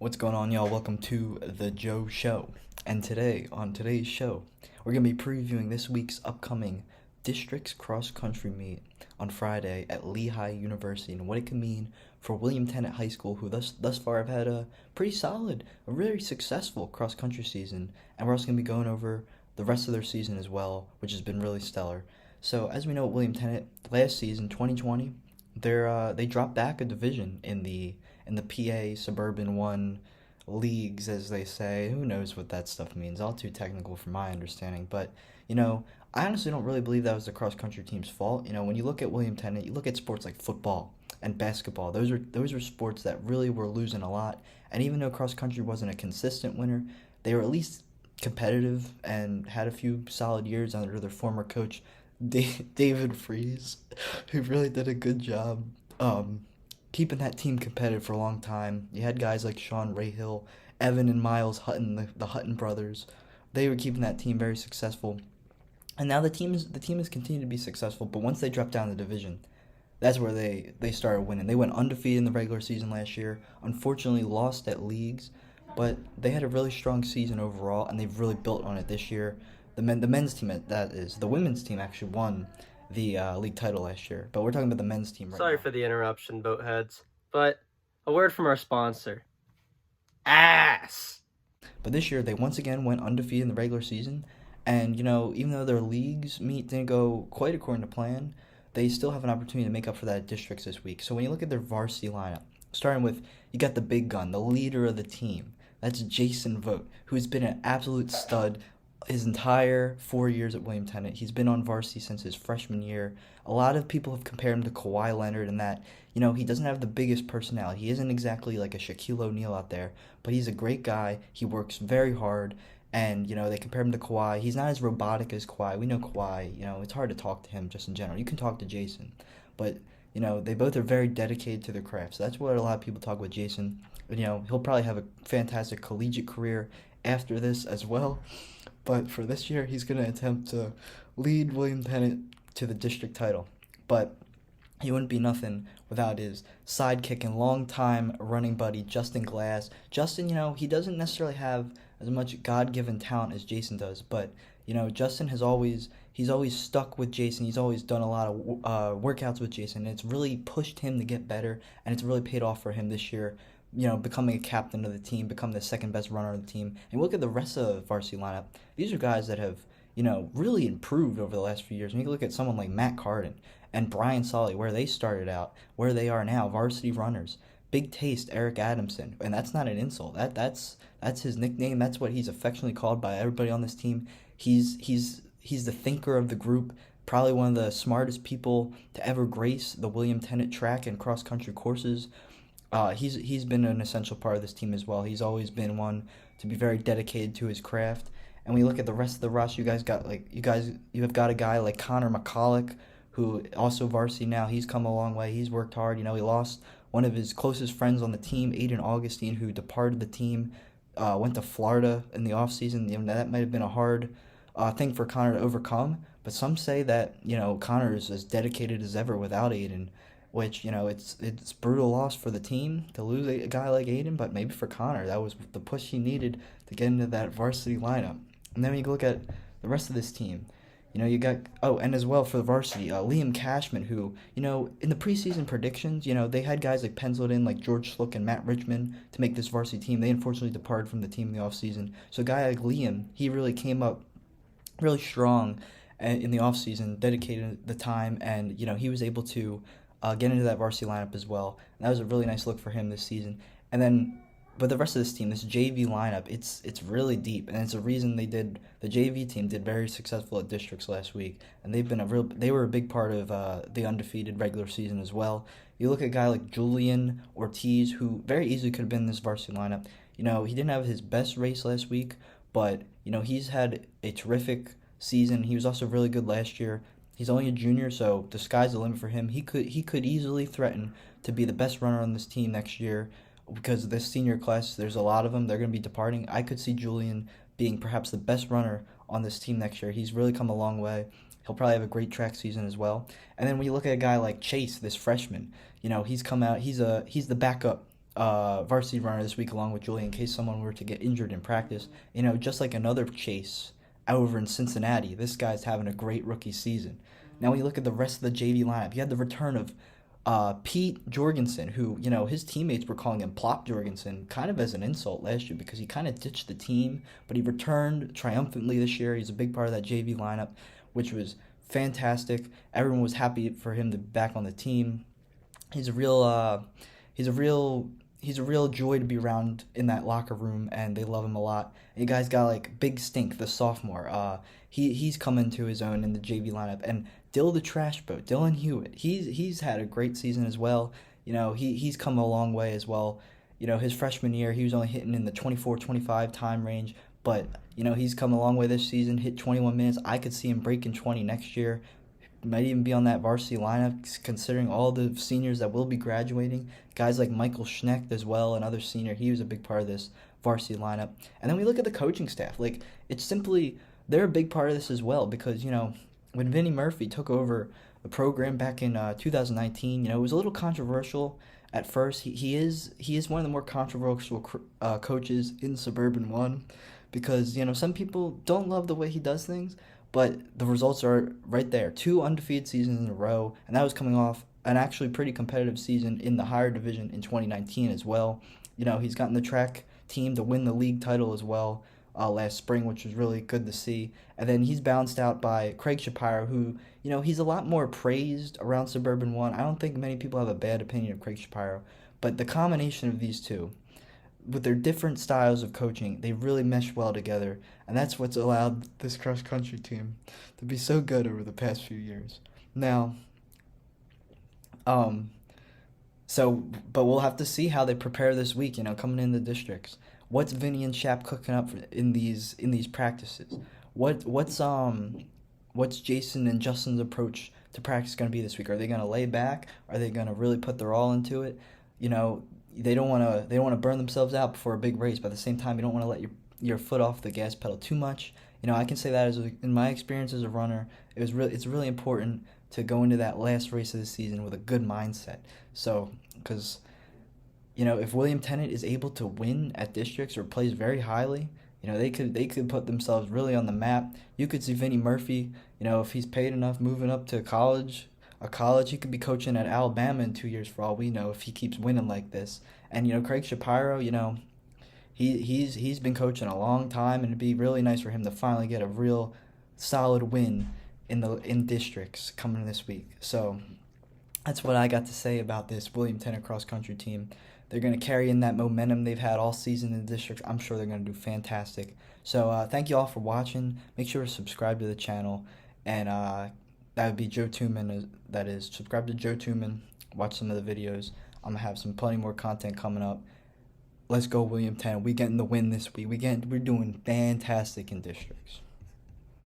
What's going on, y'all? Welcome to the Joe Show. And today, on today's show, we're going to be previewing this week's upcoming districts cross-country meet on Friday at Lehigh University and what it can mean for William Tennant High School, who thus far have had a pretty solid, a really successful cross-country season. And we're also going to be going over the rest of their season as well, which has been really stellar. So, as we know, at William Tennant, last season, 2020, they dropped back a division in the PA Suburban 1 leagues, as they say. Who knows what that stuff means? All too technical for my understanding. But, I honestly don't really believe that was the cross country team's fault. When you look at William Tennant, you look at sports like football and basketball. Those are sports that really were losing a lot. And even though cross country wasn't a consistent winner, they were at least competitive and had a few solid years under their former coach, David Freeze, who really did a good job keeping that team competitive for a long time. You had guys like Sean Rahill, Evan and Miles Hutton, the Hutton brothers. They were keeping that team very successful. And now the team has continued to be successful, but once they dropped down the division, that's where they started winning. They went undefeated in the regular season last year. Unfortunately, lost at leagues, but they had a really strong season overall, and they've really built on it this year. The men's team, that is, the women's team actually won the league title last year, but we're talking about the men's team right Sorry now. for the interruption, boatheads, but a word from our sponsor. Ass! But this year, they once again went undefeated in the regular season. And, even though their leagues meet didn't go quite according to plan, they still have an opportunity to make up for that at districts this week. So when you look at their varsity lineup, starting with, you got the big gun, the leader of the team. That's Jason Vogt, who's been an absolute stud his entire 4 years at William Tennant. He's been on varsity since his freshman year. A lot of people have compared him to Kawhi Leonard in that, he doesn't have the biggest personality. He isn't exactly like a Shaquille O'Neal out there, but he's a great guy. He works very hard, and, they compare him to Kawhi. He's not as robotic as Kawhi. We know Kawhi, it's hard to talk to him just in general. You can talk to Jason, but, they both are very dedicated to their craft. So that's what a lot of people talk with Jason. And, he'll probably have a fantastic collegiate career after this as well. But for this year, he's going to attempt to lead William Tennant to the district title. But he wouldn't be nothing without his sidekick and longtime running buddy, Justin Glass. Justin, he doesn't necessarily have as much God-given talent as Jason does, but, Justin he's always stuck with Jason. He's always done a lot of workouts with Jason, and it's really pushed him to get better, and it's really paid off for him this year, becoming a captain of the team, become the second best runner of the team. And look at the rest of the varsity lineup. These are guys that have, really improved over the last few years. And you can look at someone like Matt Carden and Brian Solly, where they started out, where they are now, varsity runners. Big Taste, Eric Adamson, and that's not an insult. That's his nickname. That's what he's affectionately called by everybody on this team. He's the thinker of the group, probably one of the smartest people to ever grace the William Tennant track and cross country courses. He's been an essential part of this team as well. He's always been one to be very dedicated to his craft. And we look at the rest of the roster. You have got a guy like Connor McCulloch, who also varsity now. He's come a long way. He's worked hard. He lost one of his closest friends on the team, Aiden Augustine, who departed the team, went to Florida in the offseason. That might have been a hard thing for Connor to overcome. But some say that Connor is as dedicated as ever without Aiden, which, it's brutal loss for the team to lose a guy like Aiden, but maybe for Connor, that was the push he needed to get into that varsity lineup. And then when you look at the rest of this team, you got, and as well for the varsity, Liam Cashman, who, in the preseason predictions, they had guys like penciled in, like George Schluck and Matt Richmond to make this varsity team. They unfortunately departed from the team in the offseason. So a guy like Liam, he really came up really strong in the offseason, dedicated the time, and, he was able to get into that varsity lineup as well. And that was a really nice look for him this season. And then, but the rest of this team, this JV lineup, it's really deep, and it's a reason the JV team did very successful at districts last week, and they were a big part of the undefeated regular season as well. You look at a guy like Julian Ortiz, who very easily could have been in this varsity lineup. He didn't have his best race last week, but he's had a terrific season. He was also really good last year. He's only a junior, so the sky's the limit for him. He could easily threaten to be the best runner on this team next year because this senior class, there's a lot of them. They're going to be departing. I could see Julian being perhaps the best runner on this team next year. He's really come a long way. He'll probably have a great track season as well. And then when you look at a guy like Chase, this freshman, he's come out. He's the backup varsity runner this week along with Julie in case someone were to get injured in practice. You know, just like another Chase over in Cincinnati, this guy's having a great rookie season. Now, when you look at the rest of the JV lineup, you had the return of Pete Jorgensen, who, you know, his teammates were calling him Plop Jorgensen, kind of as an insult last year because he kind of ditched the team, but he returned triumphantly this year. He's a big part of that JV lineup, which was fantastic. Everyone was happy for him to be back on the team. He's a real, he's a real, he's a real joy to be around in that locker room, and they love him a lot. And you guys got like Big Stink, the sophomore. He's coming to his own in the JV lineup, and Dill the Trash Boat, Dylan Hewitt. He's had a great season as well. You know, he's come a long way as well. You know, his freshman year, he was only hitting in the 24-25 time range, but, you know, he's come a long way this season, hit 21 minutes. I could see him breaking 20 next year. Might even be on that varsity lineup, considering all the seniors that will be graduating. Guys like Michael Schnecht as well, another senior. He was a big part of this varsity lineup. And then we look at the coaching staff. Like, it's simply, they're a big part of this as well because, you know, when Vinnie Murphy took over the program back in 2019, you know, it was a little controversial at first. He is one of the more controversial coaches in Suburban 1 because, you know, some people don't love the way he does things, but the results are right there. 2 undefeated seasons in a row, and that was coming off an actually pretty competitive season in the higher division in 2019 as well. You know, he's gotten the track team to win the league title as well last spring, which was really good to see. And then he's bounced out by Craig Shapiro, who, you know, he's a lot more praised around Suburban 1. I don't think many people have a bad opinion of Craig Shapiro, but the combination of these two, with their different styles of coaching, they really mesh well together, and that's what's allowed this cross-country team to be so good over the past few years. Now, but we'll have to see how they prepare this week, you know, coming in the districts. What's Vinny and Shap cooking up in these practices? What's Jason and Justin's approach to practice going to be this week? Are they going to lay back? Are they going to really put their all into it? You know, they don't want to burn themselves out before a big race, but at the same time, you don't want to let your foot off the gas pedal too much. You know, I can say that in my experience as a runner, it's really important to go into that last race of the season with a good mindset. So, because, you know, if William Tennant is able to win at districts or plays very highly, you know, they could put themselves really on the map. You could see Vinnie Murphy, you know, if he's paid enough, moving up to college. He could be coaching at Alabama in 2 years for all we know if he keeps winning like this. And, you know, Craig Shapiro, you know, he's been coaching a long time, and it'd be really nice for him to finally get a real solid win in districts coming this week. So that's what I got to say about this William Tennant cross country team. They're going to carry in that momentum they've had all season in the district. I'm sure they're going to do fantastic. So thank you all for watching. Make sure to subscribe to the channel, and that would be Joe Tuman. That is, subscribe to Joe Tuman. Watch some of the videos. I'm gonna have plenty more content coming up. Let's go, William Tennant. We getting the win this week. We're doing fantastic in districts.